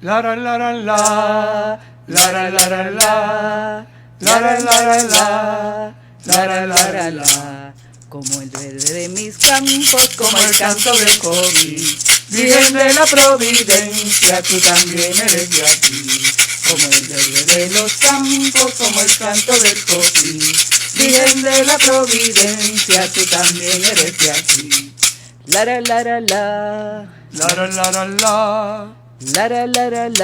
La la la la la, la la la la la, la la la la la, la la la la. Como el verde de mis campos, Como el canto del coqui, Virgen de la Providencia, tú también eres de aquí. como el verde de los campos, Como el canto del coqui, Virgen de la Providencia, tú también eres de aquí. la la la la la, La la la la la, la la la la la.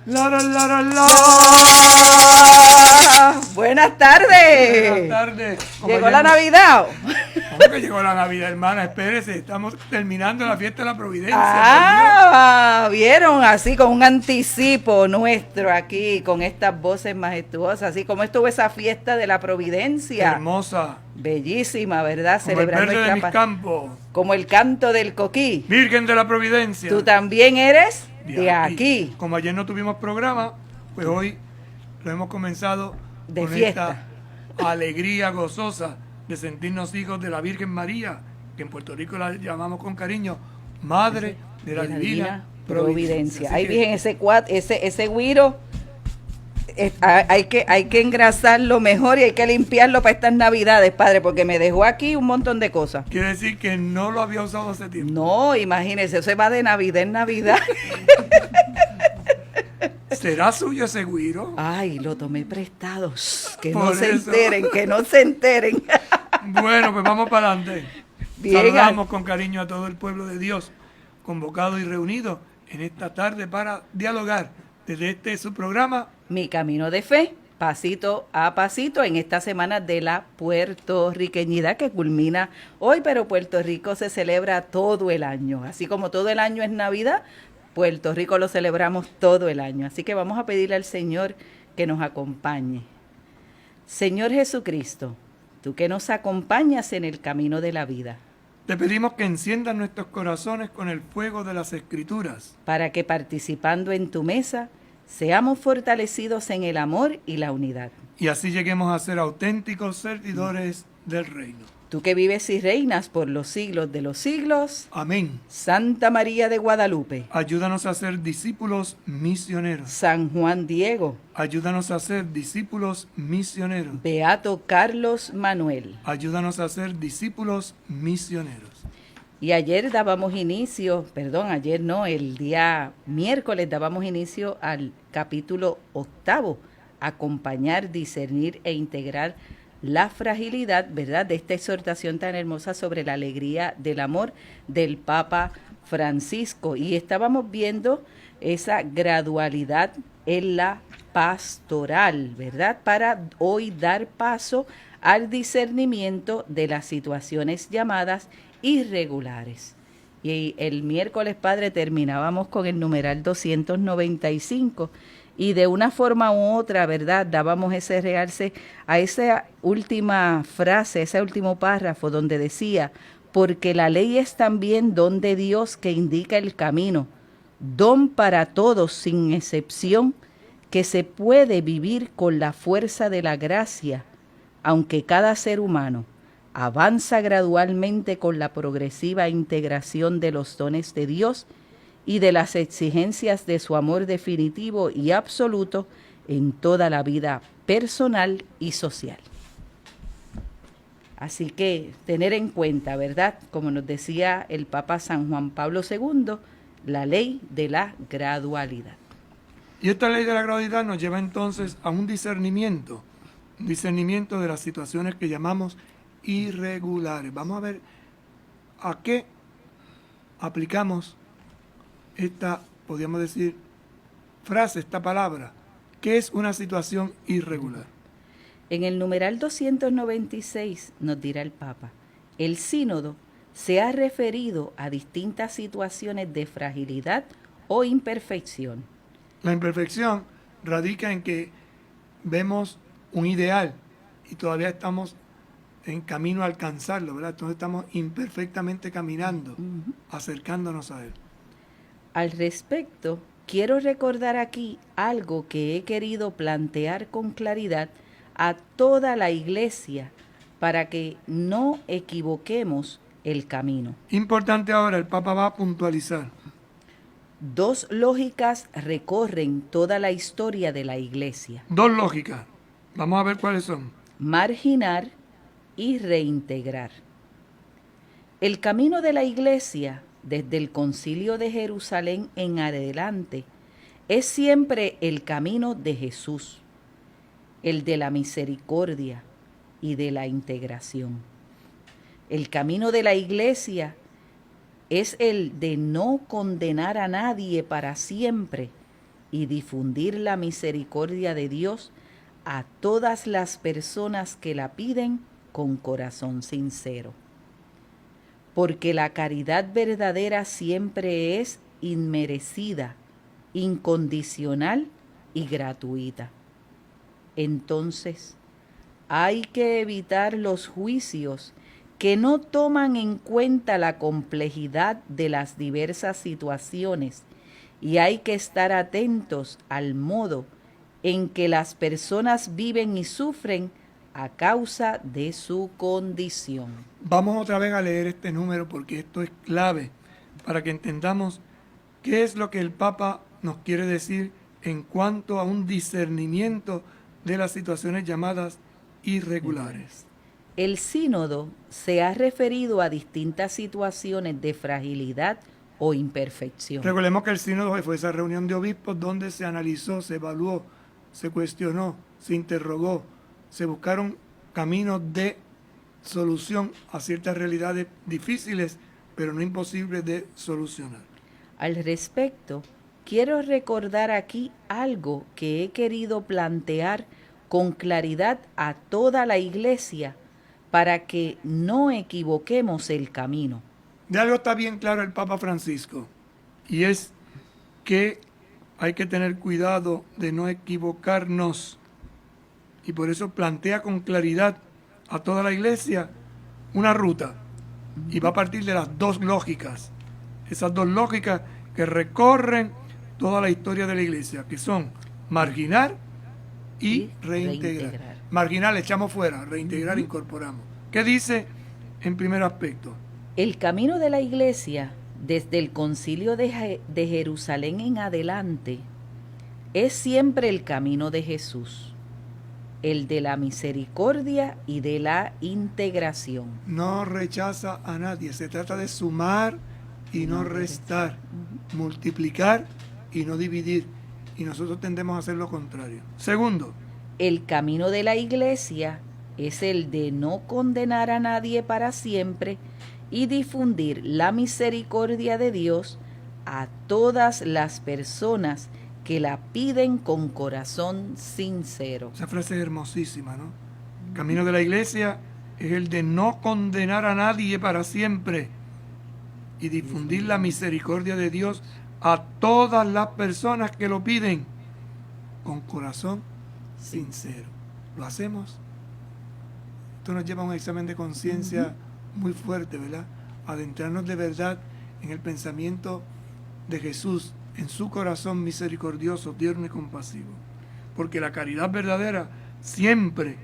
la la la la la. Buenas tardes. Buenas tardes. Llegó la Navidad. ¿Cómo que llegó la Navidad, hermana? Espérese, estamos terminando la fiesta de la Providencia. Ah, vieron, así con un anticipo nuestro aquí, con estas voces majestuosas, así como estuvo esa fiesta de la Providencia. Hermosa. Bellísima, ¿verdad? Como el verde de mis campos. Como el canto del coquí. Virgen de la Providencia. Tú también eres de aquí. Como ayer no tuvimos programa, pues hoy lo hemos comenzado De con fiesta. esta alegría gozosa de sentirnos hijos de la Virgen María, que en Puerto Rico la llamamos con cariño Madre de la Divina Providencia. Ahí Así que bien ese güiro. Hay que engrasarlo mejor y hay que limpiarlo para estas navidades, padre, porque me dejó aquí un montón de cosas. quiere decir que no lo había usado hace tiempo. No, imagínese, eso se va de Navidad en Navidad. ¿Será suyo ese güiro? Ay, lo tomé prestado. Que Por no se eso. enteren, que no se enteren. Bueno, pues vamos para adelante. Bien. Saludamos con cariño a todo el pueblo de Dios, convocado y reunido en esta tarde para dialogar desde este su programa. Mi camino de fe, pasito a pasito, en esta semana de la puertorriqueñidad que culmina hoy, pero Puerto Rico se celebra todo el año. Así como todo el año es Navidad, Puerto Rico lo celebramos todo el año. Así que vamos a pedirle al Señor que nos acompañe. Señor Jesucristo, tú que nos acompañas en el camino de la vida, Te pedimos que enciendas nuestros corazones con el fuego de las Escrituras, para que participando en tu mesa seamos fortalecidos en el amor y la unidad. y así lleguemos a ser auténticos servidores del reino. Tú que vives y reinas por los siglos de los siglos, Amén. Santa María de Guadalupe, Ayúdanos a ser discípulos misioneros. San Juan Diego, Ayúdanos a ser discípulos misioneros. Beato Carlos Manuel. Ayúdanos a ser discípulos misioneros. Y ayer dábamos inicio, el día miércoles dábamos inicio al capítulo 8, acompañar, discernir e integrar la fragilidad, ¿verdad?, de esta exhortación tan hermosa sobre la alegría del amor del Papa Francisco. Y estábamos viendo esa gradualidad en la pastoral, ¿verdad?, para hoy dar paso al discernimiento de las situaciones llamadas irregulares. Y el miércoles, padre, terminábamos con el numeral 295 y de una forma u otra, ¿verdad?, dábamos ese realce a esa última frase, ese último párrafo donde decía: porque la ley es también don de Dios que indica el camino, don para todos sin excepción, que se puede vivir con la fuerza de la gracia, aunque cada ser humano avanza gradualmente con la progresiva integración de los dones de Dios y de las exigencias de su amor definitivo y absoluto en toda la vida personal y social. Así que tener en cuenta, ¿verdad?, como nos decía el Papa San Juan Pablo II, la ley de la gradualidad. Y esta ley de la gradualidad nos lleva entonces a un discernimiento de las situaciones que llamamos irregulares. Vamos a ver a qué aplicamos esta, podríamos decir, frase, esta palabra. ¿Qué es una situación irregular? En el numeral 296 nos dirá el Papa: el sínodo se ha referido a distintas situaciones de fragilidad o imperfección. La imperfección radica en que vemos un ideal y todavía estamos en camino a alcanzarlo, ¿verdad? Entonces estamos imperfectamente caminando, acercándonos a él. Al respecto, quiero recordar aquí algo que he querido plantear con claridad a toda la iglesia para que no equivoquemos el camino. Importante ahora, el Papa va a puntualizar. Dos lógicas recorren toda la historia de la Iglesia: Dos lógicas. Vamos a ver cuáles son. marginar y reintegrar. El camino de la Iglesia, desde el Concilio de Jerusalén en adelante, es siempre el camino de Jesús, el de la misericordia y de la integración. El camino de la Iglesia es el de no condenar a nadie para siempre y difundir la misericordia de Dios a todas las personas que la piden con corazón sincero. Porque la caridad verdadera siempre es inmerecida, incondicional y gratuita. Entonces, hay que evitar los juicios que no toman en cuenta la complejidad de las diversas situaciones, y hay que estar atentos al modo en que las personas viven y sufren a causa de su condición. Vamos otra vez a leer este número porque esto es clave para que entendamos qué es lo que el Papa nos quiere decir en cuanto a un discernimiento de las situaciones llamadas irregulares. El sínodo se ha referido a distintas situaciones de fragilidad o imperfección. Recordemos que el sínodo fue esa reunión de obispos donde se analizó, se evaluó, se cuestionó, se interrogó, se buscaron caminos de solución a ciertas realidades difíciles, pero no imposibles de solucionar. Al respecto, quiero recordar aquí algo que he querido plantear con claridad a toda la Iglesia para que no equivoquemos el camino. De algo está bien claro el Papa Francisco, y es que hay que tener cuidado de no equivocarnos, y por eso plantea con claridad a toda la Iglesia una ruta, y va a partir de las dos lógicas, esas dos lógicas que recorren toda la historia de la Iglesia, que son marginar y reintegrar. Marginar le echamos fuera, reintegrar incorporamos. ¿Qué dice en primer aspecto? El camino de la Iglesia, desde el Concilio de Jerusalén en adelante, es siempre el camino de Jesús, el de la misericordia y de la integración. No rechaza a nadie, se trata de sumar y no restar, multiplicar y no dividir, y nosotros tendemos a hacer lo contrario. Segundo, el camino de la Iglesia es el de no condenar a nadie para siempre y difundir la misericordia de Dios a todas las personas que la piden con corazón sincero. Esa frase es hermosísima, ¿no? El camino de la Iglesia es el de no condenar a nadie para siempre y difundir la misericordia de Dios a todas las personas que lo piden con corazón sincero. ¿Lo hacemos? Esto nos lleva a un examen de conciencia muy fuerte, ¿verdad? Adentrarnos de verdad en el pensamiento de Jesús, en su corazón misericordioso, tierno y compasivo. Porque la caridad verdadera siempre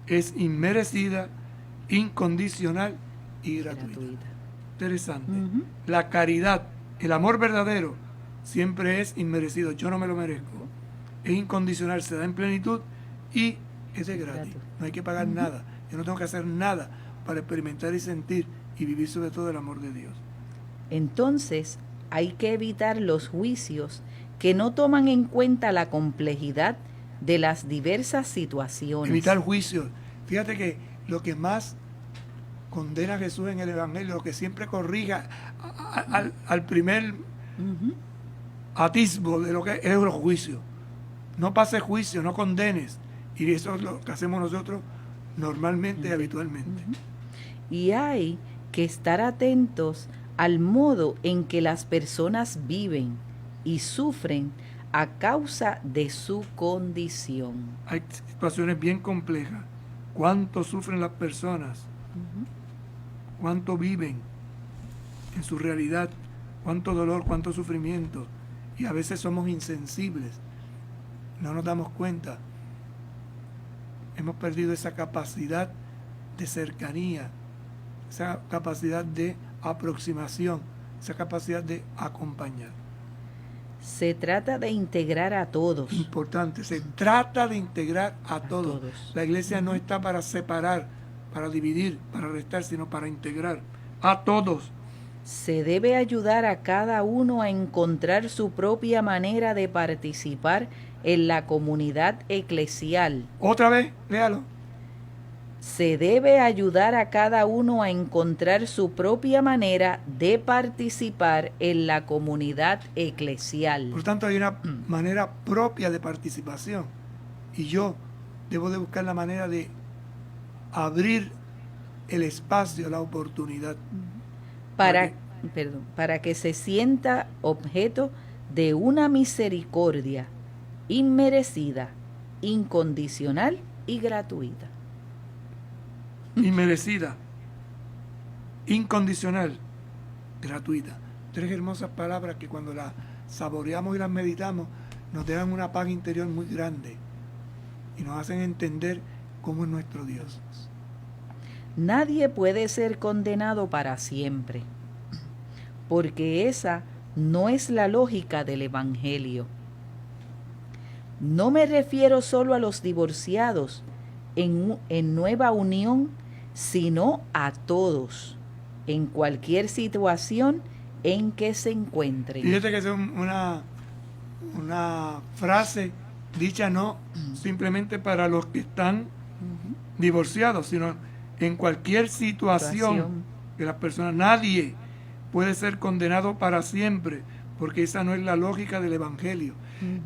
es inmerecida, incondicional y gratuita. Interesante. La caridad, el amor verdadero, siempre es inmerecido. Yo no me lo merezco. Es incondicional, se da en plenitud y es de gratis. No hay que pagar nada. Yo no tengo que hacer nada para experimentar y sentir y vivir sobre todo el amor de Dios. Entonces, hay que evitar los juicios que no toman en cuenta la complejidad de las diversas situaciones. Evitar juicios. Fíjate que lo que más condena a Jesús en el Evangelio, lo que siempre corrija al primer atisbo de lo que es el juicio. No pases juicio, no condenes. Y eso es lo que hacemos nosotros normalmente y habitualmente. Y hay que estar atentos al modo en que las personas viven y sufren a causa de su condición. Hay situaciones bien complejas. ¿Cuánto sufren las personas? ¿Cuánto viven en su realidad? ¿Cuánto dolor? ¿Cuánto sufrimiento? Y a veces somos insensibles. No nos damos cuenta. Hemos perdido esa capacidad de cercanía, esa capacidad de aproximación, esa capacidad de acompañar. Se trata de integrar a todos. Importante, se trata de integrar a todos. todos. La iglesia no está para separar, para dividir, para restar, sino para integrar a todos. Se debe ayudar a cada uno a encontrar su propia manera de participar en la comunidad eclesial. Otra vez, léalo. Se debe ayudar a cada uno a encontrar su propia manera de participar en la comunidad eclesial. Por tanto, hay una manera propia de participación. Y yo debo de buscar la manera de abrir el espacio, la oportunidad. Para que se sienta objeto de una misericordia inmerecida, incondicional y gratuita. Inmerecida, incondicional, gratuita. 3 hermosas palabras que cuando las saboreamos y las meditamos nos dejan una paz interior muy grande y nos hacen entender cómo es nuestro Dios. Nadie puede ser condenado para siempre, porque esa no es la lógica del Evangelio. No me refiero solo a los divorciados en nueva unión, sino a todos, en cualquier situación en que se encuentren. Fíjate que es una frase dicha no simplemente para los que están divorciados, sino en cualquier situación que las personas, nadie puede ser condenado para siempre, porque esa no es la lógica del Evangelio.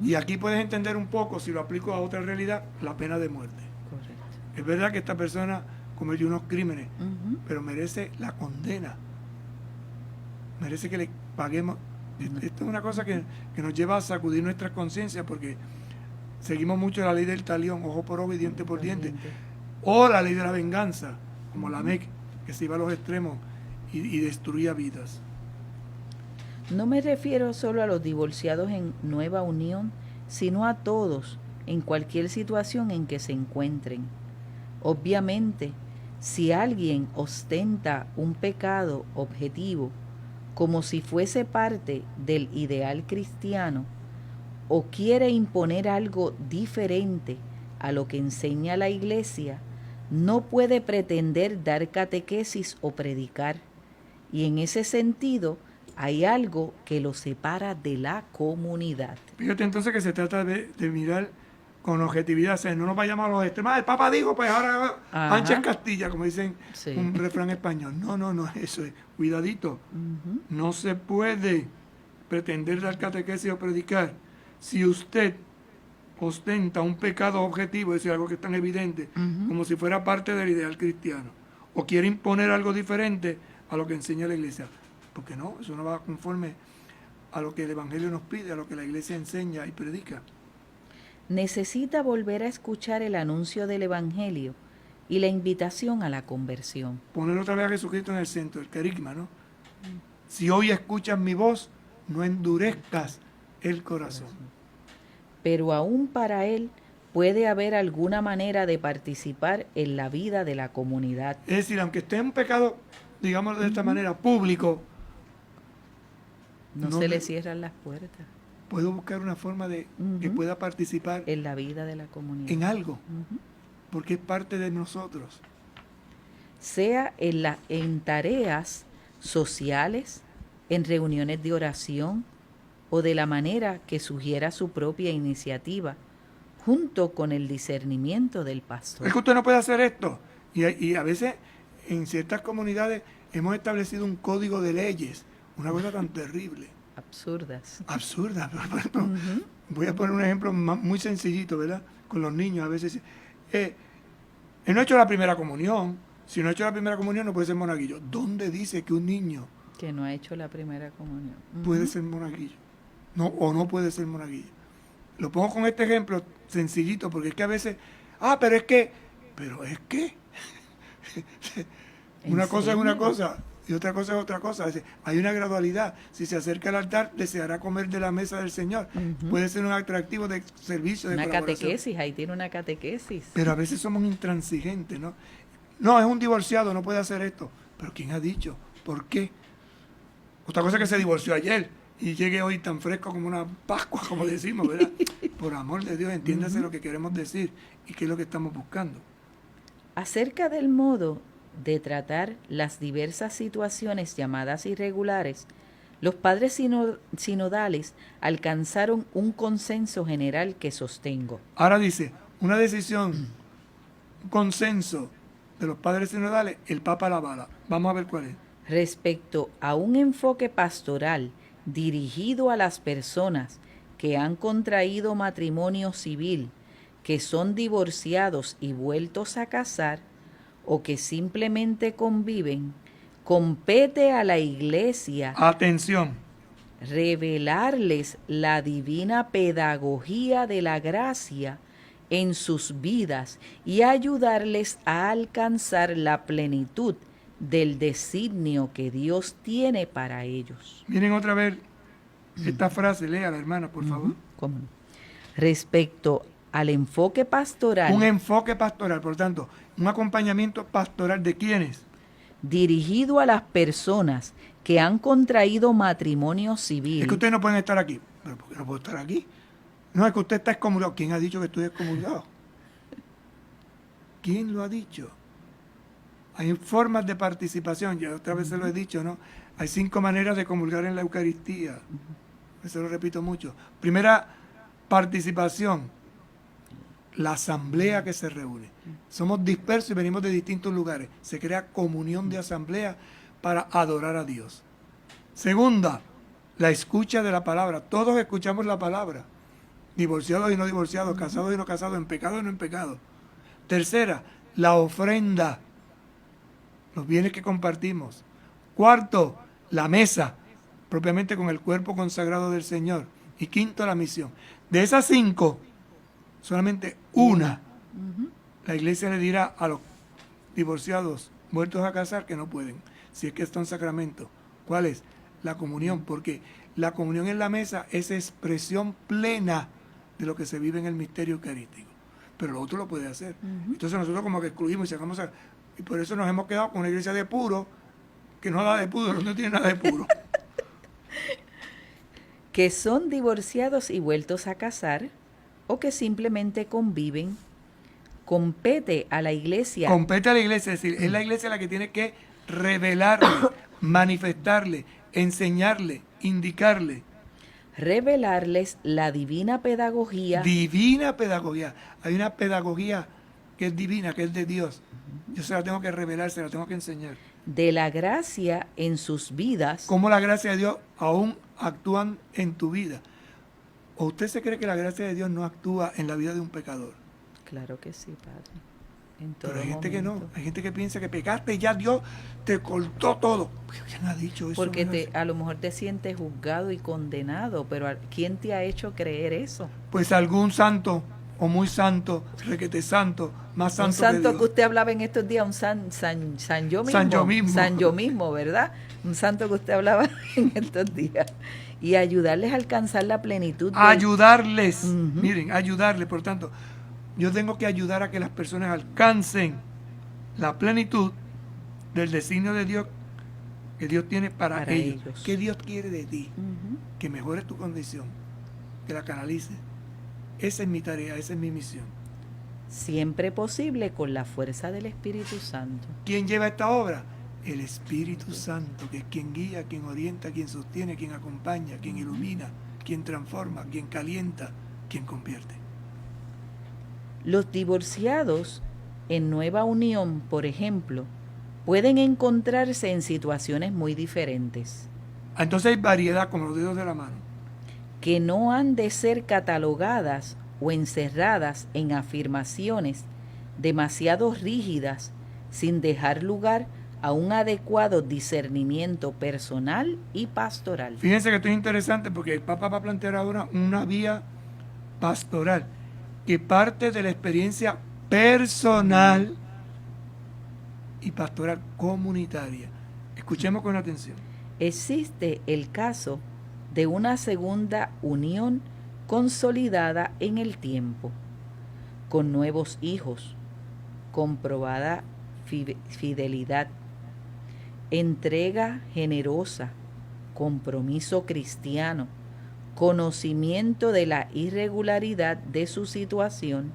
Y aquí puedes entender un poco, si lo aplico a otra realidad, la pena de muerte. Correcto. Es verdad que esta persona cometió unos crímenes, pero merece la condena. Merece que le paguemos. Esto es una cosa que nos lleva a sacudir nuestras conciencias, porque seguimos mucho la ley del talión, ojo por ojo y diente por diente. O la ley de la venganza, como la MEC, que se iba a los extremos y destruía vidas. No me refiero solo a los divorciados en nueva unión, sino a todos, en cualquier situación en que se encuentren. Obviamente, si alguien ostenta un pecado objetivo, como si fuese parte del ideal cristiano, o quiere imponer algo diferente a lo que enseña la Iglesia, no puede pretender dar catequesis o predicar, y en ese sentido hay algo que lo separa de la comunidad. Fíjate entonces que se trata de mirar con objetividad, o sea, no nos vayamos a los extremos. El Papa dijo, pues ahora ancha en Castilla, como dicen un refrán español. No, eso es, cuidadito. No se puede pretender dar catequesis o predicar si usted ostenta un pecado objetivo, es decir, algo que es tan evidente, como si fuera parte del ideal cristiano, o quiere imponer algo diferente a lo que enseña la Iglesia. Porque no, eso no va conforme a lo que el Evangelio nos pide, a lo que la Iglesia enseña y predica. Necesita volver a escuchar el anuncio del Evangelio y la invitación a la conversión. Poner otra vez a Jesucristo en el centro, el querigma, ¿no? Si hoy escuchas mi voz, no endurezcas el corazón. Pero aún para él puede haber alguna manera de participar en la vida de la comunidad. Es decir, aunque esté en un pecado, digamos de esta manera, público, no se le cierran las puertas. Puedo buscar una forma de que pueda participar en la vida de la comunidad. En algo, porque es parte de nosotros. Sea en tareas sociales, en reuniones de oración o de la manera que sugiera su propia iniciativa, junto con el discernimiento del pastor. Es que usted no puede hacer esto. Y a veces en ciertas comunidades hemos establecido un código de leyes, una cosa tan terrible. Absurda. Por ejemplo, voy a poner un ejemplo muy sencillito, ¿verdad? Con los niños a veces. Él no ha hecho la primera comunión. Si no ha hecho la primera comunión no puede ser monaguillo. ¿Dónde dice que un niño que no ha hecho la primera comunión puede ser monaguillo? No, o no puede ser monaguillo. Lo pongo con este ejemplo sencillito porque es que a veces, pero es que una cosa es una cosa y otra cosa es otra cosa. Es decir, hay una gradualidad. Si se acerca al altar, deseará comer de la mesa del Señor. Puede ser un atractivo de servicio, de colaboración. Catequesis, ahí tiene una catequesis. Pero a veces somos intransigentes, ¿no? No, es un divorciado, no puede hacer esto. Pero ¿quién ha dicho? ¿Por qué? Otra cosa es que se divorció ayer y llegue hoy tan fresco como una Pascua, como decimos, ¿verdad? Por amor de Dios, entiéndase lo que queremos decir y qué es lo que estamos buscando. Acerca del modo de tratar las diversas situaciones llamadas irregulares, los padres sinodales alcanzaron un consenso general que sostengo. Ahora dice, una decisión, un consenso de los padres sinodales, el Papa la avala. Vamos a ver cuál es. Respecto a un enfoque pastoral dirigido a las personas que han contraído matrimonio civil, que son divorciados y vueltos a casar, o que simplemente conviven, compete a la Iglesia Atención, revelarles la divina pedagogía de la gracia en sus vidas y ayudarles a alcanzar la plenitud del designio que Dios tiene para ellos. miren otra vez esta frase, léala, hermana, por favor. ¿Cómo no? Respecto al enfoque pastoral Un enfoque pastoral, por tanto, un acompañamiento pastoral de quiénes. dirigido a las personas que han contraído matrimonio civil. Es que ustedes no pueden estar aquí. ¿Pero por qué no puedo estar aquí? No, es que usted está excomulgado. ¿Quién ha dicho que estoy excomulgado? ¿Quién lo ha dicho? Hay formas de participación, ya otra vez se lo he dicho, ¿no? Hay 5 maneras de comulgar en la Eucaristía. Eso lo repito mucho. Primera participación, la asamblea que se reúne. Somos dispersos y venimos de distintos lugares. Se crea comunión de asamblea para adorar a Dios. Segunda, la escucha de la palabra. Todos escuchamos la palabra. Divorciados y no divorciados, casados y no casados, en pecado y no en pecado. Tercera, la ofrenda. Los bienes que compartimos. Cuarto, la mesa, propiamente con el cuerpo consagrado del Señor. Y quinto, la misión. De esas 5, solamente una, la iglesia le dirá a los divorciados, vueltos a casar, que no pueden, si es que está un sacramento. ¿Cuál es? La comunión, porque la comunión en la mesa es expresión plena de lo que se vive en el misterio eucarístico. Pero lo otro lo puede hacer. Entonces nosotros como que excluimos y sacamos y por eso nos hemos quedado con una iglesia de puro, que no da de puro, no tiene nada de puro. Que son divorciados y vueltos a casar, o que simplemente conviven, compete a la Iglesia. Compete a la iglesia, es decir, es la iglesia la que tiene que revelarle, manifestarle, enseñarle, indicarle. Revelarles la divina pedagogía. Divina pedagogía. Hay una pedagogía que es divina, que es de Dios. Yo se la tengo que revelar, se la tengo que enseñar. De la gracia en sus vidas. Cómo la gracia de Dios aún actúa en tu vida. ¿O usted se cree que la gracia de Dios no actúa en la vida de un pecador? Claro que sí, Padre. En todo Pero hay gente momento. que no. Hay gente que piensa que pecaste y ya Dios te cortó todo. ¿Quién ha dicho eso? Porque No es así. a lo mejor te sientes juzgado y condenado, pero ¿quién te ha hecho creer eso? Pues algún santo o muy santo, requete santo, más santo Un santo que que Dios. usted hablaba en estos días, un san yo mismo. San yo mismo. San yo mismo, ¿verdad? Un santo que usted hablaba en estos días. Y ayudarles a alcanzar la plenitud. Ayudarles. Ujú. Miren, ayudarles. Por tanto, yo tengo que ayudar a que las personas alcancen la plenitud del designio de Dios que Dios tiene para ellos. ¿Qué Dios quiere de ti? Ujú. Que mejores tu condición, que la canalices. Esa es mi tarea, esa es mi misión. Siempre posible con la fuerza del Espíritu Santo. ¿Quién lleva esta obra? El Espíritu Santo, que es quien guía, quien orienta, quien sostiene, quien acompaña, quien ilumina, quien transforma, quien calienta, quien convierte. Los divorciados en nueva unión, por ejemplo, pueden encontrarse en situaciones muy diferentes, Entonces hay variedad como los dedos de la mano. que no han de ser catalogadas o encerradas en afirmaciones demasiado rígidas, sin dejar lugar a un adecuado discernimiento personal y pastoral. Fíjense que esto es interesante porque el Papa va a plantear ahora una vía pastoral que parte de la experiencia personal y pastoral comunitaria. Escuchemos con atención. Existe el caso de una segunda unión consolidada en el tiempo, con nuevos hijos, comprobada fidelidad, entrega generosa, compromiso cristiano, conocimiento de la irregularidad de su situación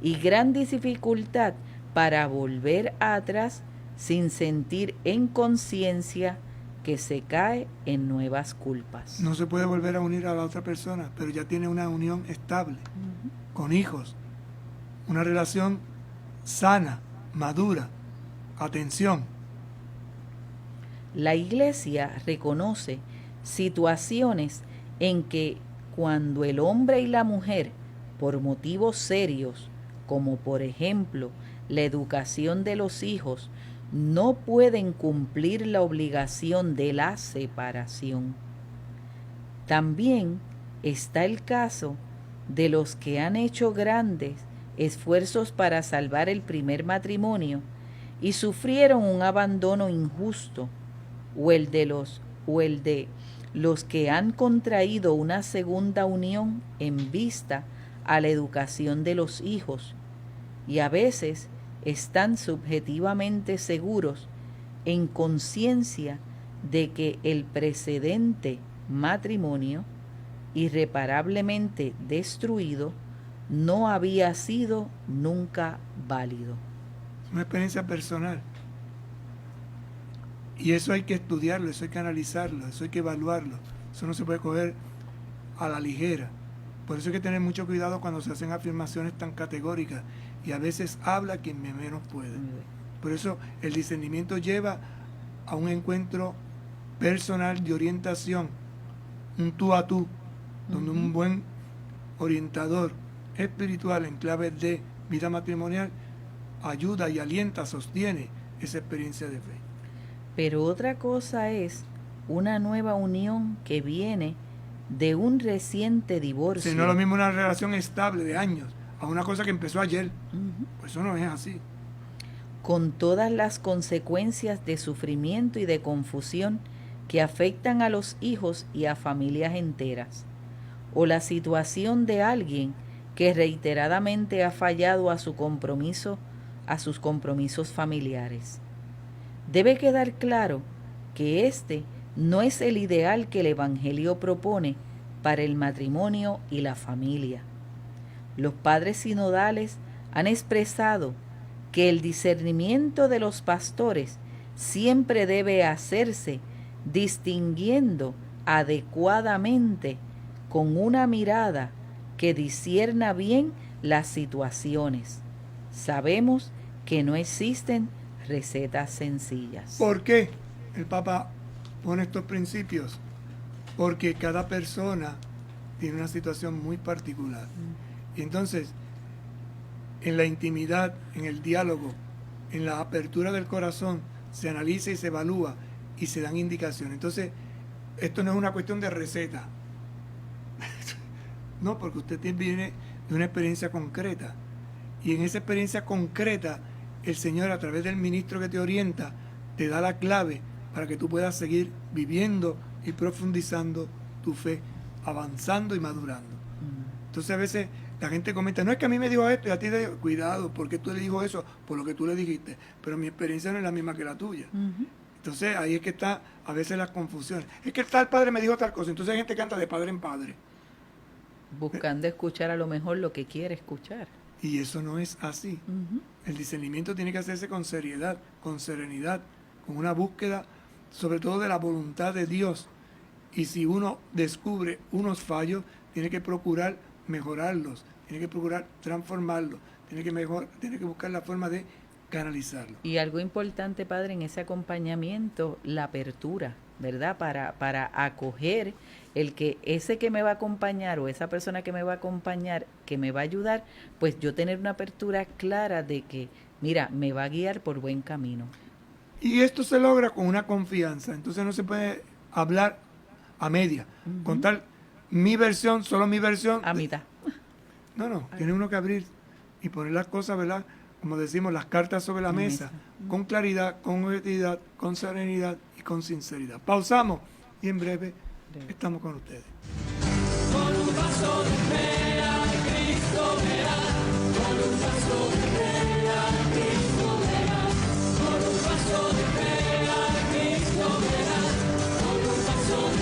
y gran dificultad para volver atrás sin sentir en conciencia que se cae en nuevas culpas. No se puede volver a unir a la otra persona, pero ya tiene una unión estable, con hijos, una relación sana, madura, atención. La Iglesia reconoce situaciones en que cuando el hombre y la mujer, por motivos serios, como por ejemplo la educación de los hijos, no pueden cumplir la obligación de la separación. También está el caso de los que han hecho grandes esfuerzos para salvar el primer matrimonio y sufrieron un abandono injusto, o el de los que han contraído una segunda unión en vista a la educación de los hijos, y a veces están subjetivamente seguros, en conciencia de que el precedente matrimonio, irreparablemente destruido, no había sido nunca válido. Una experiencia personal. Y eso hay que estudiarlo, eso hay que analizarlo, eso hay que evaluarlo. Eso no se puede coger a la ligera. Por eso hay que tener mucho cuidado cuando se hacen afirmaciones tan categóricas. Y a veces habla quien menos puede. Por eso el discernimiento lleva a un encuentro personal de orientación, un tú a tú, donde un buen orientador espiritual en clave de vida matrimonial ayuda y alienta, sostiene esa experiencia de fe. Pero otra cosa es una nueva unión que viene de un reciente divorcio. Si no es lo mismo una relación estable de años a una cosa que empezó ayer. Pues eso no es así. Con todas las consecuencias de sufrimiento y de confusión que afectan a los hijos y a familias enteras. O la situación de alguien que reiteradamente ha fallado a sus compromisos familiares. Debe quedar claro que este no es el ideal que el Evangelio propone para el matrimonio y la familia. Los padres sinodales han expresado que el discernimiento de los pastores siempre debe hacerse distinguiendo adecuadamente con una mirada que discierna bien las situaciones. Sabemos que no existen recetas sencillas. ¿Por qué el Papa pone estos principios? Porque cada persona tiene una situación muy particular. Y entonces, en la intimidad, en el diálogo, en la apertura del corazón, se analiza y se evalúa y se dan indicaciones. Entonces, esto no es una cuestión de receta. No, porque usted viene de una experiencia concreta. Y en esa experiencia concreta, el Señor, a través del ministro que te orienta, te da la clave para que tú puedas seguir viviendo y profundizando tu fe, avanzando y madurando. Entonces, a veces la gente comenta, no es que a mí me dijo esto y a ti te dijo, cuidado, ¿por qué tú le dijo eso? Por lo que tú le dijiste. Pero mi experiencia no es la misma que la tuya. Entonces, ahí es que está a veces las confusiones. Es que tal padre me dijo tal cosa. Entonces, hay gente que anda de padre en padre. Buscando escuchar a lo mejor lo que quiere escuchar. Y eso no es así. El discernimiento tiene que hacerse con seriedad, con serenidad, con una búsqueda, sobre todo de la voluntad de Dios. Y si uno descubre unos fallos, tiene que procurar mejorarlos, tiene que procurar transformarlos, tiene que buscar la forma de canalizarlo. Y algo importante, padre, en ese acompañamiento, la apertura, ¿verdad? Para acoger el que ese que me va a acompañar o esa persona que me va a acompañar, que me va a ayudar, pues yo tener una apertura clara de que, mira, me va a guiar por buen camino. Y esto se logra con una confianza, entonces no se puede hablar a media, contar mi versión, solo mi versión. A mitad. No, tiene uno que abrir y poner las cosas, ¿verdad? Como decimos, las cartas sobre la mesa, con claridad, con objetividad, con serenidad y con sinceridad. Pausamos y en breve estamos con ustedes. Con un paso de fe a Cristo verás, con un paso de fe a Cristo verás, con un paso de fe a Cristo verás, con un paso de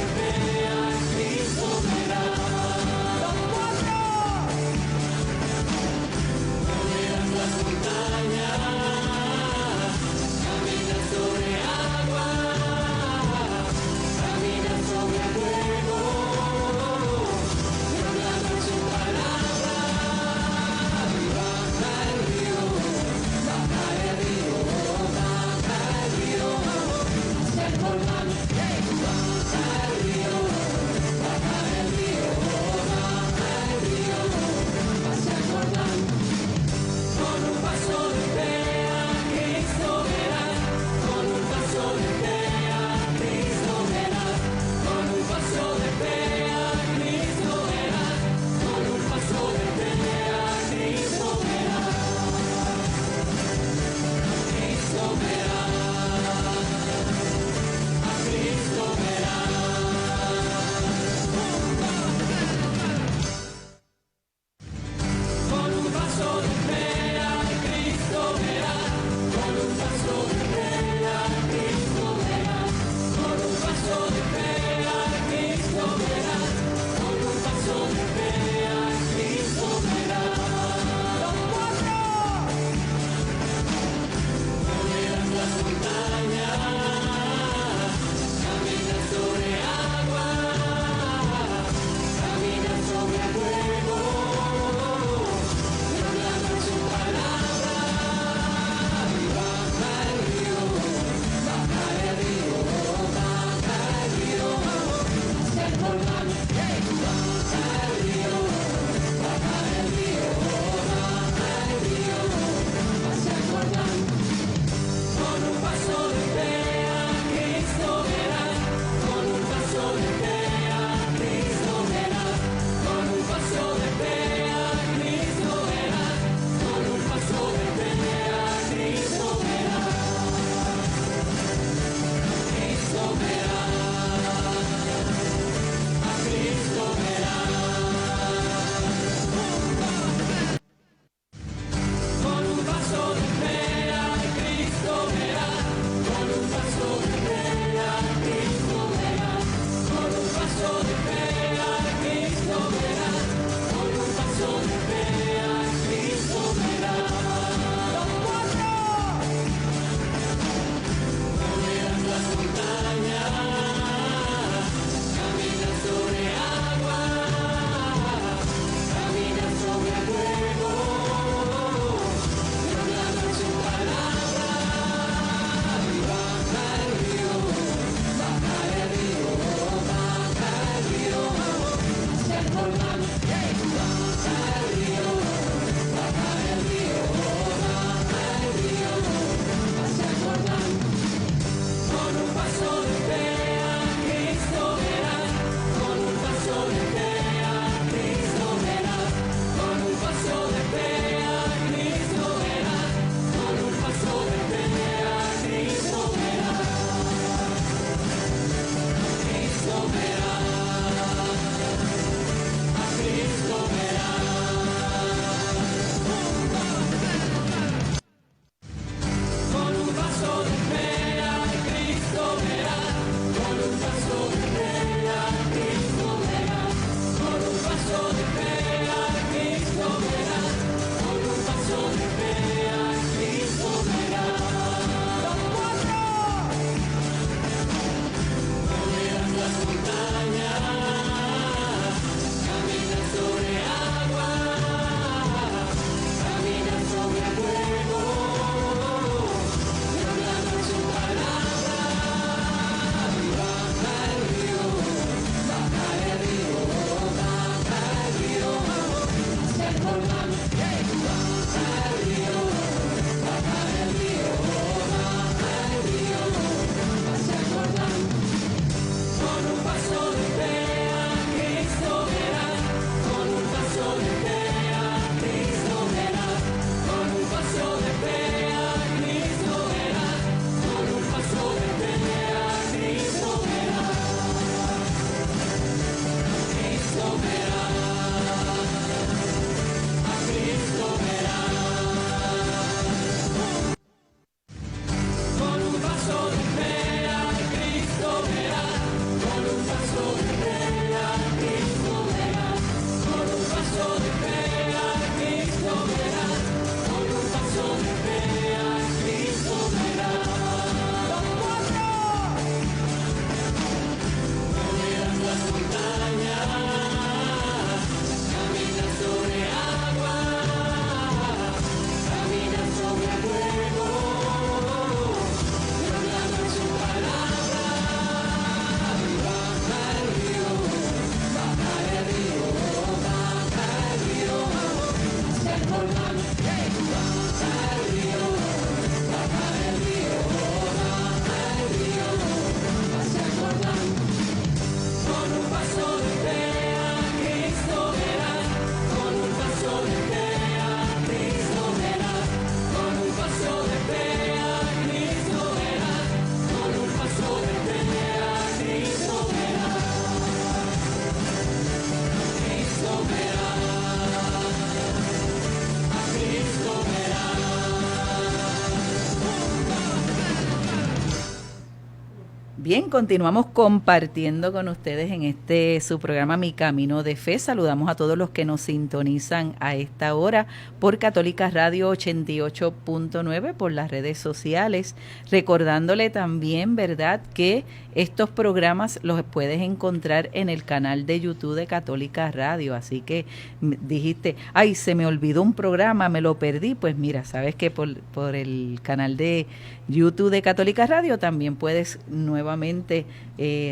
Bien, continuamos compartiendo con ustedes en su programa Mi Camino de Fe. Saludamos a todos los que nos sintonizan a esta hora por Católica Radio 88.9, por las redes sociales. Recordándole también, ¿verdad?, que estos programas los puedes encontrar en el canal de YouTube de Católica Radio. Así que dijiste, ay, se me olvidó un programa, me lo perdí. Pues mira, sabes que por el canal de YouTube de Católica Radio también puedes nuevamente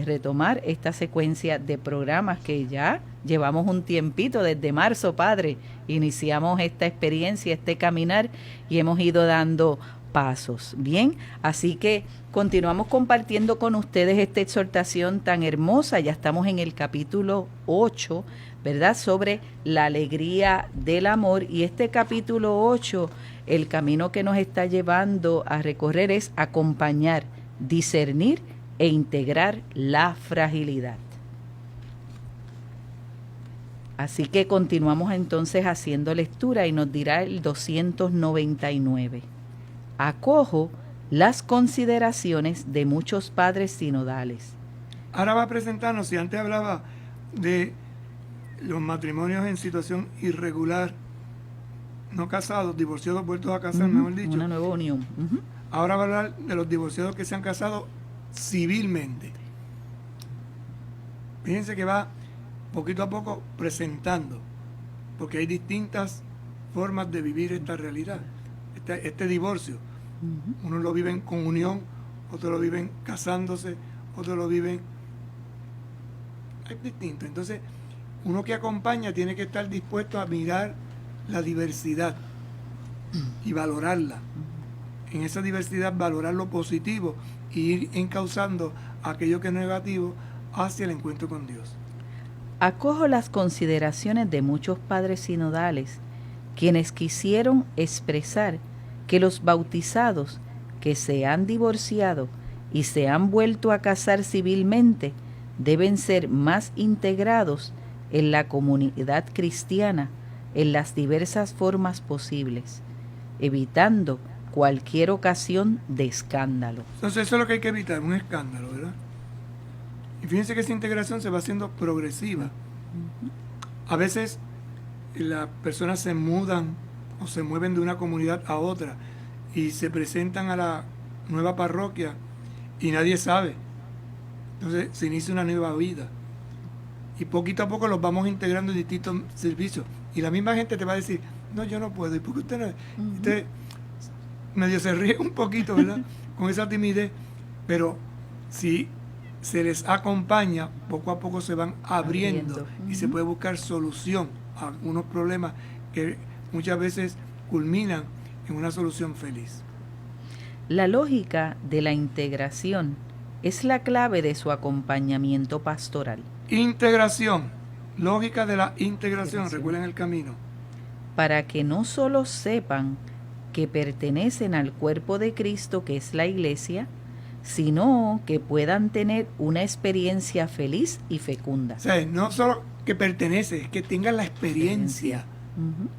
retomar esta secuencia de programas que ya llevamos un tiempito, desde marzo, Padre, iniciamos esta experiencia, este caminar, y hemos ido dando pasos. Bien, así que continuamos compartiendo con ustedes esta exhortación tan hermosa. Ya estamos en el capítulo 8, ¿verdad?, sobre la alegría del amor, y este capítulo 8, el camino que nos está llevando a recorrer es acompañar, discernir e integrar la fragilidad. Así que continuamos entonces haciendo lectura y nos dirá el 299. Acojo las consideraciones de muchos padres sinodales. Ahora va a presentarnos, si antes hablaba de los matrimonios en situación irregular, no casados, divorciados vueltos a casar, mejor dicho. Una nueva unión. Ahora va a hablar de los divorciados que se han casado civilmente. Fíjense que va poquito a poco presentando, porque hay distintas formas de vivir esta realidad, este divorcio. Unos lo viven con unión, otros lo viven casándose, otros lo viven... Es distinto. Entonces, uno que acompaña tiene que estar dispuesto a mirar la diversidad y valorarla. En esa diversidad valorar lo positivo y ir encauzando aquello que es negativo hacia el encuentro con Dios. Acojo las consideraciones de muchos padres sinodales, quienes quisieron expresar que los bautizados que se han divorciado y se han vuelto a casar civilmente deben ser más integrados en la comunidad cristiana en las diversas formas posibles, evitando cualquier ocasión de escándalo. Entonces eso es lo que hay que evitar, un escándalo, ¿verdad? Y fíjense que esa integración se va haciendo progresiva. A veces las personas se mudan o se mueven de una comunidad a otra y se presentan a la nueva parroquia y nadie sabe. Entonces se inicia una nueva vida. Y poquito a poco los vamos integrando en distintos servicios. Y la misma gente te va a decir, no, yo no puedo. ¿Y por qué usted no? Usted medio se ríe un poquito, ¿verdad? Con esa timidez. Pero si se les acompaña, poco a poco se van abriendo. Y se puede buscar solución a algunos problemas que muchas veces culminan en una solución feliz. La lógica de la integración es la clave de su acompañamiento pastoral. Integración, lógica de la integración, recuerden el camino. Para que no solo sepan que pertenecen al cuerpo de Cristo, que es la Iglesia, sino que puedan tener una experiencia feliz y fecunda. O sea, no solo que pertenece, es que tengan la experiencia.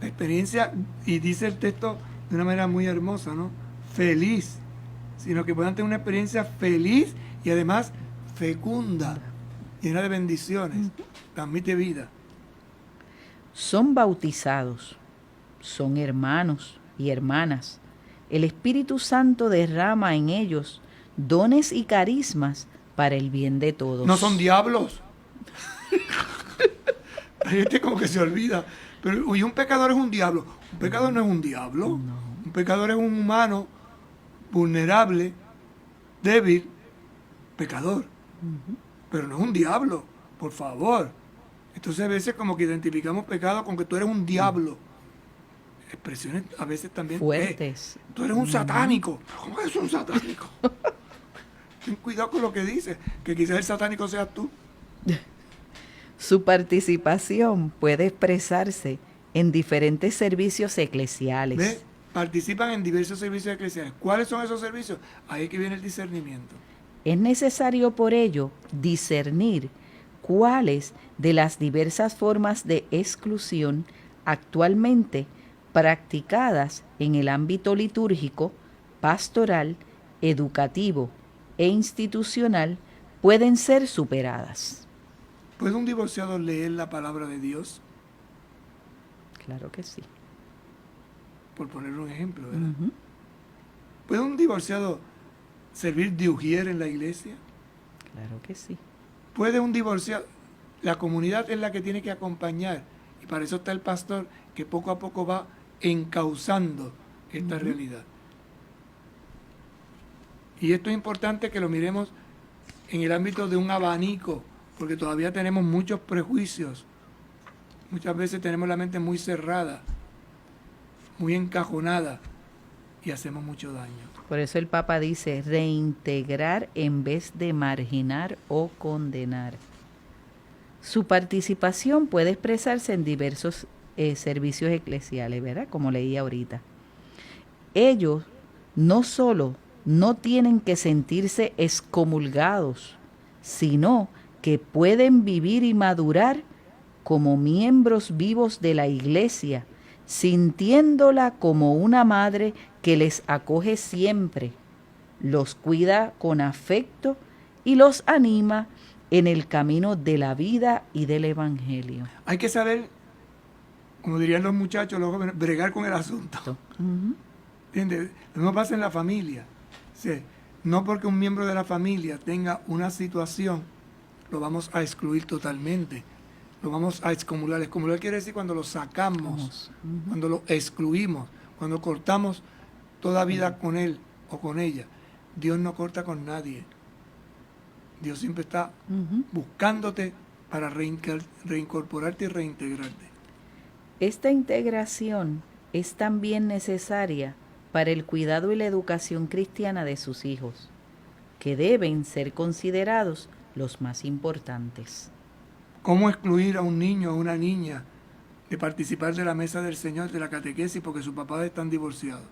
La experiencia, y dice el texto de una manera muy hermosa, ¿no? Feliz, sino que puedan tener una experiencia feliz y además fecunda, llena de bendiciones, transmite vida. Son bautizados, son hermanos y hermanas. El Espíritu Santo derrama en ellos dones y carismas para el bien de todos. No son diablos. La gente como que se olvida. Pero, oye, un pecador es un diablo. Un pecador no es un diablo. No. Un pecador es un humano vulnerable, débil, pecador. Pero no es un diablo, por favor. Entonces a veces como que identificamos pecado con que tú eres un diablo. Expresiones a veces también fuertes. Tú eres un satánico. ¿Cómo es un satánico? Ten cuidado con lo que dices, que quizás el satánico seas tú. Su participación puede expresarse en diferentes servicios eclesiales. ¿Ve? Participan en diversos servicios eclesiales. ¿Cuáles son esos servicios? Ahí es que viene el discernimiento. Es necesario por ello discernir cuáles de las diversas formas de exclusión actualmente practicadas en el ámbito litúrgico, pastoral, educativo e institucional pueden ser superadas. ¿Puede un divorciado leer la palabra de Dios? Claro que sí. Por poner un ejemplo, ¿verdad? Ujú. ¿Puede un divorciado servir de ujier en la iglesia? Claro que sí. ¿Puede un divorciado? La comunidad es la que tiene que acompañar, y para eso está el pastor que poco a poco va encauzando esta realidad. Y esto es importante que lo miremos en el ámbito de un abanico, porque todavía tenemos muchos prejuicios. Muchas veces tenemos la mente muy cerrada, muy encajonada, y hacemos mucho daño. Por eso el Papa dice reintegrar en vez de marginar o condenar. Su participación puede expresarse en diversos servicios eclesiales, ¿verdad? Como leí ahorita. Ellos no solo no tienen que sentirse excomulgados, sino que pueden vivir y madurar como miembros vivos de la Iglesia, sintiéndola como una madre que les acoge siempre, los cuida con afecto y los anima en el camino de la vida y del Evangelio. Hay que saber, como dirían los muchachos, los jóvenes, bregar con el asunto. ¿Entiendes? Lo mismo pasa en la familia. Sí, no porque un miembro de la familia tenga una situación, lo vamos a excluir totalmente. Lo vamos a excomulgar. Excomulgar quiere decir cuando lo sacamos, cuando lo excluimos, cuando cortamos toda vida con él o con ella. Dios no corta con nadie. Dios siempre está buscándote para reincorporarte y reintegrarte. Esta integración es también necesaria para el cuidado y la educación cristiana de sus hijos, que deben ser considerados los más importantes. ¿Cómo excluir a un niño o a una niña de participar de la mesa del Señor, de la catequesis, porque sus papás están divorciados?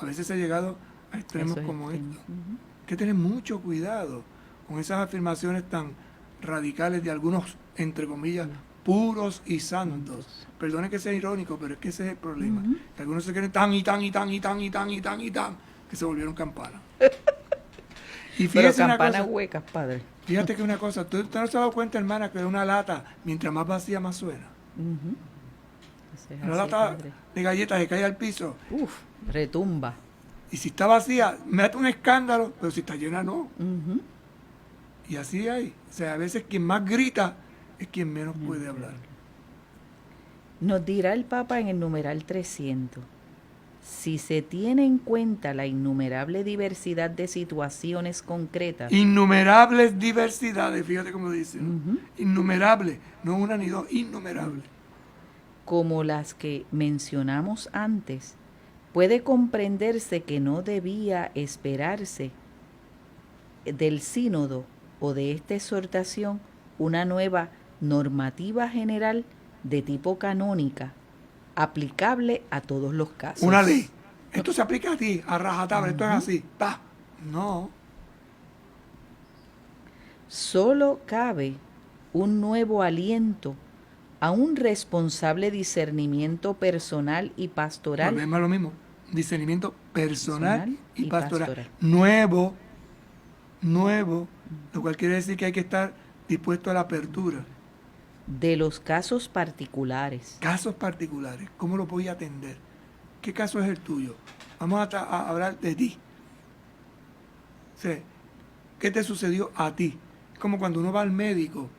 A veces se ha llegado a extremos como estos. Hay que tener mucho cuidado con esas afirmaciones tan radicales de algunos, entre comillas, puros y santos. Perdone que sea irónico, pero es que ese es el problema. Que algunos se creen tan y tan y tan y tan y tan y tan y tan, que se volvieron campanas. Y Pero fíjese una campanas cosa, huecas, padre. fíjate que una cosa, ¿usted no se ha dado cuenta, hermana, que una lata, mientras más vacía, más suena? Eso es Una así, lata padre. de galletas que cae al piso. Uf, retumba. Y si está vacía, mete un escándalo, pero si está llena, no. Y así hay. O sea, a veces quien más grita es quien menos puede hablar. Nos dirá el Papa en el numeral 300, si se tiene en cuenta la innumerable diversidad de situaciones concretas, Innumerables diversidades, fíjate cómo dicen. Innumerables, no una ni dos, innumerables. como las que mencionamos antes, puede comprenderse que no debía esperarse del sínodo o de esta exhortación una nueva normativa general de tipo canónica aplicable a todos los casos. Una ley. Esto se aplica a ti, a rajatabla, esto es así. Pa. No. Solo cabe un nuevo aliento a un responsable discernimiento personal y pastoral. Volvemos a lo mismo. Discernimiento personal Personal y y pastoral. pastoral. Nuevo, lo cual quiere decir que hay que estar dispuesto a la apertura. De los casos particulares. Casos particulares, ¿cómo lo voy a atender? ¿Qué caso es el tuyo? Vamos a hablar de ti. O sea, ¿qué te sucedió a ti? Es como cuando uno va al médico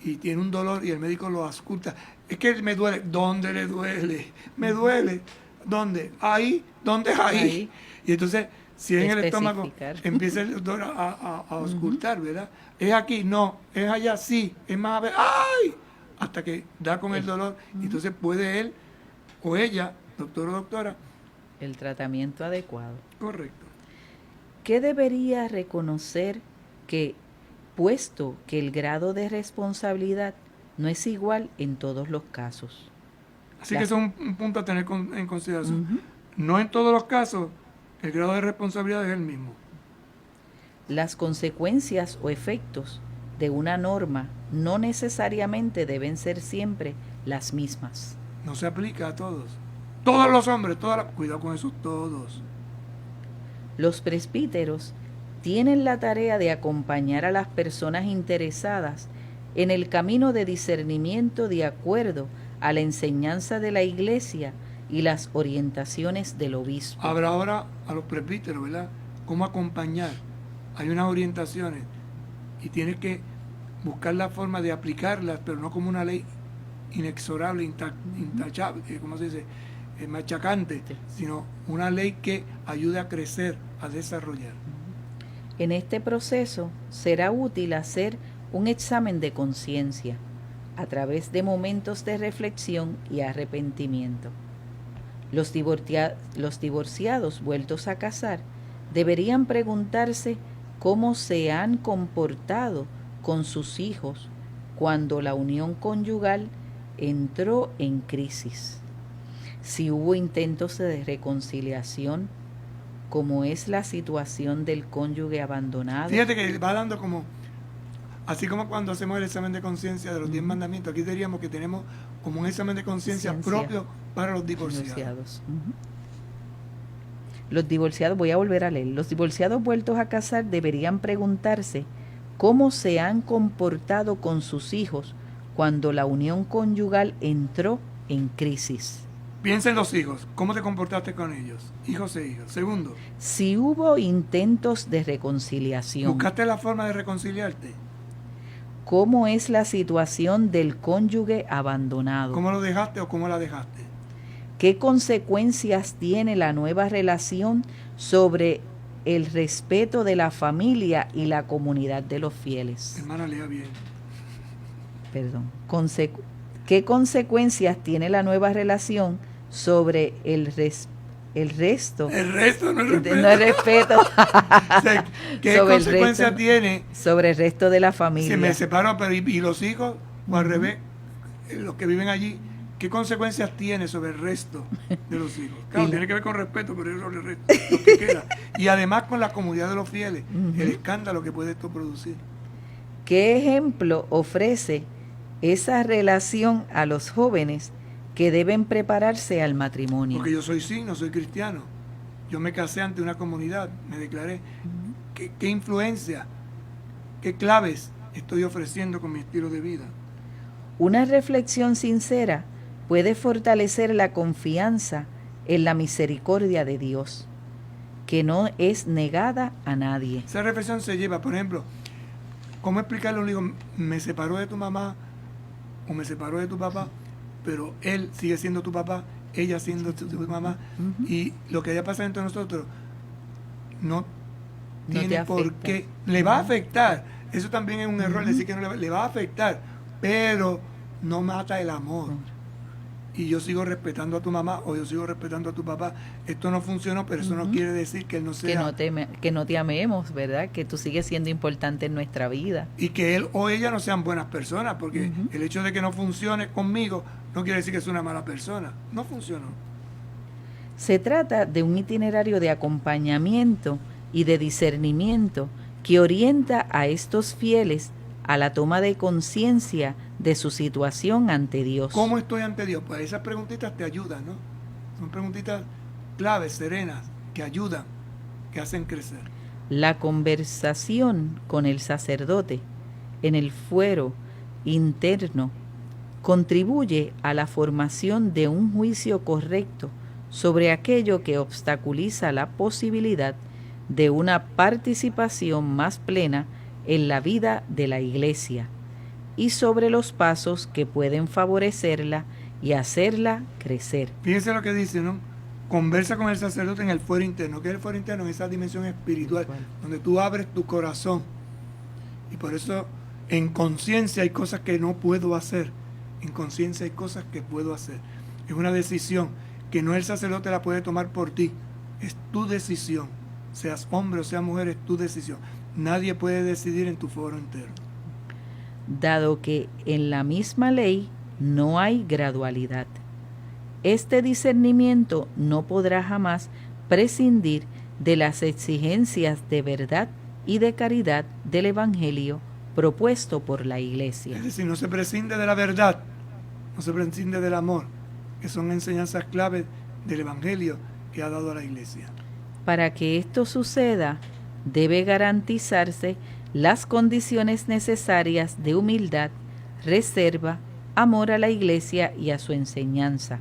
y tiene un dolor y el médico lo ausculta. Es que me duele. ¿Dónde le duele? Me duele. ¿Dónde? Ahí. ¿Dónde es ahí? Ahí. Y entonces, si es en el estómago, Especificar. empieza el doctor a auscultar, ¿verdad? ¿Es aquí? No. ¿Es allá? Sí. ¿Es más a ver? ¡Ay! Hasta que da con el dolor. Y entonces puede él o ella, doctor o doctora, El tratamiento adecuado. correcto. ¿Qué debería reconocer que, puesto que el grado de responsabilidad no es igual en todos los casos? Así que eso es un punto a tener en consideración. No en todos los casos el grado de responsabilidad es el mismo. Las consecuencias o efectos de una norma no necesariamente deben ser siempre las mismas. No se aplica a todos. Todos los hombres, cuidado con eso, todos. Los presbíteros tienen la tarea de acompañar a las personas interesadas en el camino de discernimiento de acuerdo a la enseñanza de la Iglesia y las orientaciones del obispo. Habrá ahora a los presbíteros, ¿verdad? ¿Cómo acompañar? Hay unas orientaciones y tienes que buscar la forma de aplicarlas, pero no como una ley inexorable, intachable, ¿cómo se dice? Machacante, sino una ley que ayude a crecer, a desarrollar. En este proceso será útil hacer un examen de conciencia a través de momentos de reflexión y arrepentimiento. Los divorciados vueltos a casar deberían preguntarse cómo se han comportado con sus hijos cuando la unión conyugal entró en crisis. Si hubo intentos de reconciliación, como es la situación del cónyuge abandonado. Fíjate que va dando como, así como cuando hacemos el examen de conciencia de los 10 mandamientos, aquí diríamos que tenemos como un examen de conciencia propio para los divorciados. Los divorciados, voy a volver a leer, los divorciados vueltos a casar deberían preguntarse cómo se han comportado con sus hijos cuando la unión conyugal entró en crisis. Piensa en los hijos, ¿cómo te comportaste con ellos? Hijos e hijas. Segundo, Si hubo intentos de reconciliación, ¿buscaste la forma de reconciliarte? ¿cómo es la situación del cónyuge abandonado? ¿Cómo lo dejaste o cómo la dejaste? ¿Qué consecuencias tiene la nueva relación sobre el respeto de la familia y la comunidad de los fieles? Hermana, lea bien. Perdón. ¿Qué consecuencias tiene la nueva relación sobre el resto? El resto no es respeto. No es respeto. O sea, ¿qué Sobre el consecuencia resto, tiene sobre el resto de la si familia. me separo, pero y los hijos, o al revés, los que viven allí, qué consecuencias tiene sobre el resto de los hijos? Claro, tiene que ver con respeto, pero es sobre el resto, lo que queda. Y además con la comunidad de los fieles, el escándalo que puede esto producir. ¿Qué ejemplo ofrece esa relación a los jóvenes que deben prepararse al matrimonio? Porque yo soy sí, no soy cristiano. Yo me casé ante una comunidad, me declaré. ¿Qué influencia, qué claves estoy ofreciendo con mi estilo de vida? Una reflexión sincera puede fortalecer la confianza en la misericordia de Dios, que no es negada a nadie. Esa reflexión se lleva, por ejemplo, ¿cómo explicarle a un hijo? Me separó de tu mamá o me separó de tu papá, pero él sigue siendo tu papá, ella siendo tu mamá, y lo que haya pasado entre nosotros no tiene por qué, le va a afectar. Eso también es un error, decir que no le va a afectar, pero no mata el amor. Y yo sigo respetando a tu mamá o yo sigo respetando a tu papá. Esto no funcionó, pero eso no quiere decir que él no sea... Que no te amemos, ¿verdad? Que tú sigues siendo importante en nuestra vida. Y que él o ella no sean buenas personas, porque el hecho de que no funcione conmigo no quiere decir que es una mala persona. No funcionó. Se trata de un itinerario de acompañamiento y de discernimiento que orienta a estos fieles a la toma de conciencia de su situación ante Dios. ¿Cómo estoy ante Dios? Pues esas preguntitas te ayudan, ¿no? Son preguntitas claves, serenas, que ayudan, que hacen crecer. La conversación con el sacerdote en el fuero interno contribuye a la formación de un juicio correcto sobre aquello que obstaculiza la posibilidad de una participación más plena en la vida de la Iglesia y sobre los pasos que pueden favorecerla y hacerla crecer. Fíjense lo que dice, ¿no? Conversa con el sacerdote en el fuero interno. ¿Qué es el fuero interno? En esa dimensión espiritual, donde tú abres tu corazón. Y por eso en conciencia hay cosas que no puedo hacer. En conciencia hay cosas que puedo hacer. Es una decisión que no el sacerdote la puede tomar por ti. Es tu decisión. Seas hombre o seas mujer, es tu decisión. Nadie puede decidir en tu foro interno. Dado que en la misma ley no hay gradualidad, este discernimiento no podrá jamás prescindir de las exigencias de verdad y de caridad del Evangelio propuesto por la Iglesia. Es decir, no se prescinde de la verdad, no se prescinde del amor, que son enseñanzas claves del Evangelio que ha dado a la Iglesia. Para que esto suceda, debe garantizarse las condiciones necesarias de humildad, reserva, amor a la Iglesia y a su enseñanza,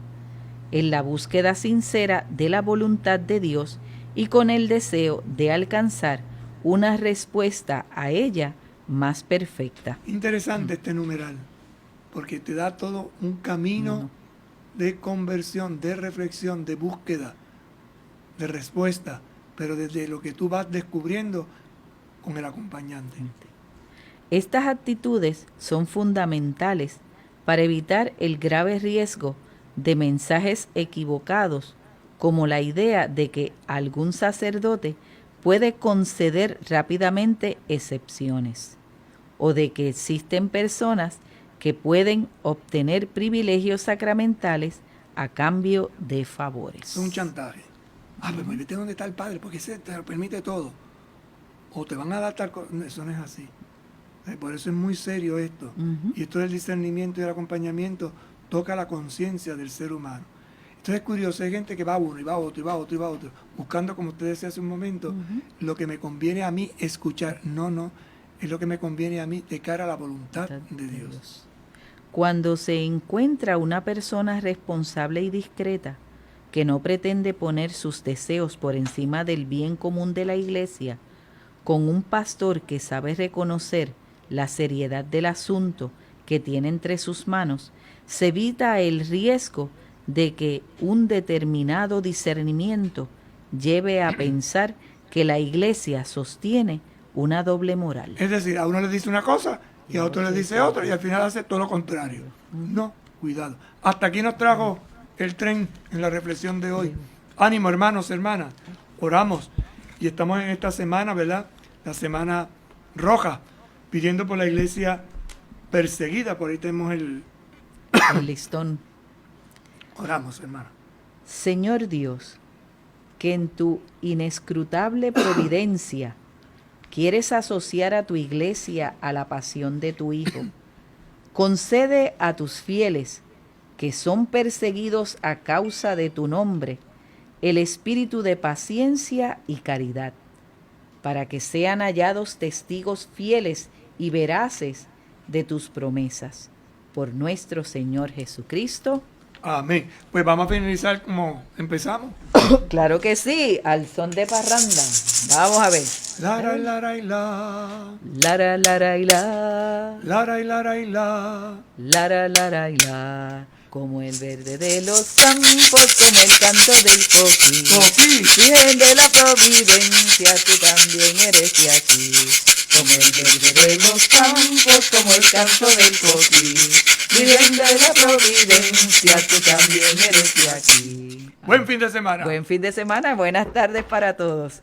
en la búsqueda sincera de la voluntad de Dios y con el deseo de alcanzar una respuesta a ella más perfecta. Interesante este numeral, porque te da todo un camino de conversión, de reflexión, de búsqueda, de respuesta, pero desde lo que tú vas descubriendo con el acompañante. Estas actitudes son fundamentales para evitar el grave riesgo de mensajes equivocados, como la idea de que algún sacerdote puede conceder rápidamente excepciones, o de que existen personas que pueden obtener privilegios sacramentales a cambio de favores. Es un chantaje. Pues vete donde está el Padre, porque ese te lo permite todo. O te van a dar tal cosa. Eso no es así. Por eso es muy serio esto. Y esto del discernimiento y del acompañamiento toca la conciencia del ser humano. Entonces es curioso, hay gente que va uno y va otro y va otro y va otro, buscando, como usted decía hace un momento, lo que me conviene a mí escuchar. No, es lo que me conviene a mí de cara a la voluntad de Dios. Cuando se encuentra una persona responsable y discreta, que no pretende poner sus deseos por encima del bien común de la Iglesia, con un pastor que sabe reconocer la seriedad del asunto que tiene entre sus manos, se evita el riesgo de que un determinado discernimiento lleve a pensar que la Iglesia sostiene una doble moral. Es decir, a uno le dice una cosa y a otro le dice otra y al final hace todo lo contrario. No, cuidado. Hasta aquí nos trajo el tren en la reflexión de hoy. Ánimo, hermanos, hermanas. Oramos y estamos en esta semana, ¿verdad? La semana roja, pidiendo por la iglesia perseguida. Por ahí tenemos el listón. Oramos, hermano. Señor Dios, que en tu inescrutable providencia quieres asociar a tu iglesia a la pasión de tu Hijo, concede a tus fieles que son perseguidos a causa de tu nombre el espíritu de paciencia y caridad, para que sean hallados testigos fieles y veraces de tus promesas. Por nuestro Señor Jesucristo. Amén. Pues vamos a finalizar como empezamos. Claro que sí, al son de parranda. Vamos a ver. Lara, lara, y la. Lara, lara, y la. Lara, y lara, y la. Lara, lara, y la. Como el verde de los campos, como el canto del coquí. Virgen de la providencia, tú también eres de aquí. Como el verde de los campos, como el canto del coquí. Virgen de la providencia, tú también eres de aquí. Buen fin de semana. Buen fin de semana, buenas tardes para todos.